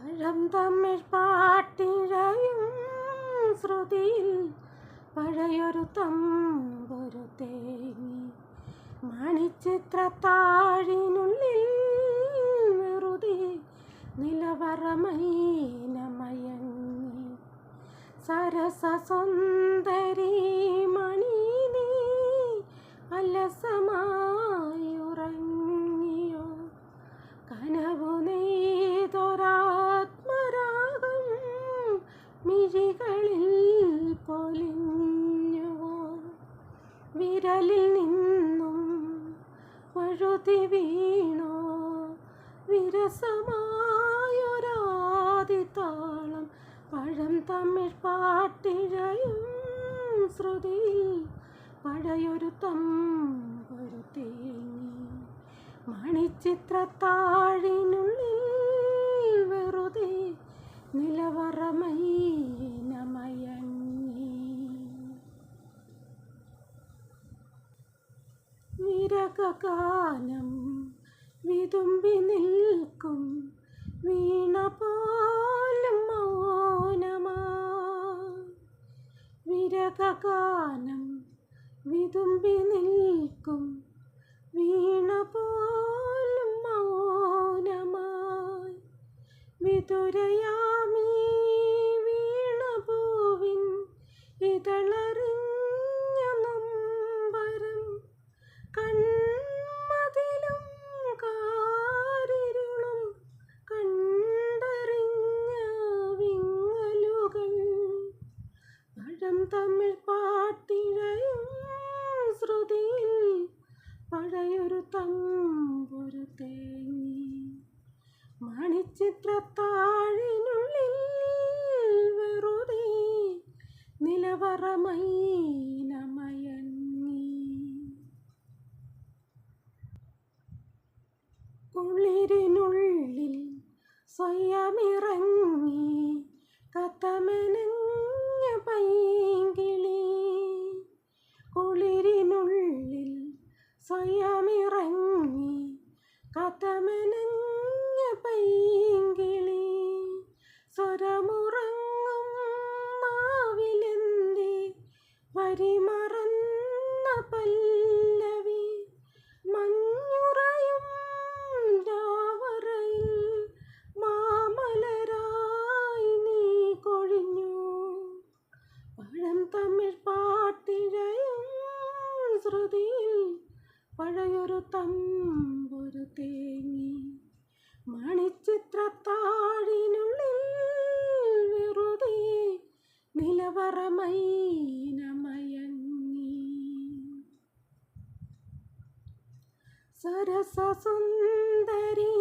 പഴം തമ്മിൽ പാട്ടിഴയും ശ്രുതിയിൽ പഴയൊരു തമ്പൊരു തേങ്ങി മണിച്ചിത്രത്താഴിനുള്ളിൽ വെറുതെ നിലവറമൈനമയങ്ങി സരസസുന്ദരി മണി നീ അലസമായുറങ്ങിയോ കനവു നെയ്തൊരാത്മരാഗം മിഴികളിൽ പൊലിഞ്ഞുവോ വിരലിൽ നിന്നും വഴുതി വീണോ വിരസമായൊരാദിതാളം പഴം തമ്മിൽ പാട്ടിഴയും ശ്രുതിയിൽ പഴയൊരു തമ്പൊരു തേങ്ങി മണിച്ചിത്രത്താഴിനുള്ളിൽ വെറുതെ നിലവറമൈനമയങ്ങി വിരഹഗാനം വിതുമ്പി നിൽക്കും വീണ പോലും മൗനമായി വിരഹഗാനം വിതുമ്പി നിൽക്കും വീണ പോലും മൗനമായി വിതുരയാമീ വീണപൂവിൻ ഇതളറിഞ്ഞ നൊമ്പരം കൺമതിലും കാരിരുളും കണ്ടറിഞ്ഞ വിങ്ങലുകൾ പഴം തമ്മിൽ പാട്ടിഴയും ശ്രുതിയിൽ പഴയൊരു തമ്പൊരു തേങ്ങി മണിച്ചിത്രത്താഴിനുള്ളിൽ വെറുതെ നിലവറമൈനമയങ്ങി കുളിരിനുള്ളിൽ സ്വയമിറങ്ങി കഥമെനഞ്ഞ പൈങ്കിളി കുളിരിനുള്ളിൽ സ്വയമിറങ്ങി കഥമെനഞ്ഞ പൈങ്കിളി സ്വരമുറങ്ങും മാവിലെന്തേ വരിമറന്ന പല്ലവി മഞ്ഞുറയും രാവറയിൽ മാമലരായി നീ കൊഴിഞ്ഞു പഴം തമ്മിൽ പാട്ടിഴയും ശ്രുതിയിൽ പഴയൊരു തമ്പൊരു തേങ്ങി മണിച്ചിത്രത്താഴിനുള്ളിൽ വെറുതെ നിലവറമൈനമയങ്ങി സരസസുന്ദരി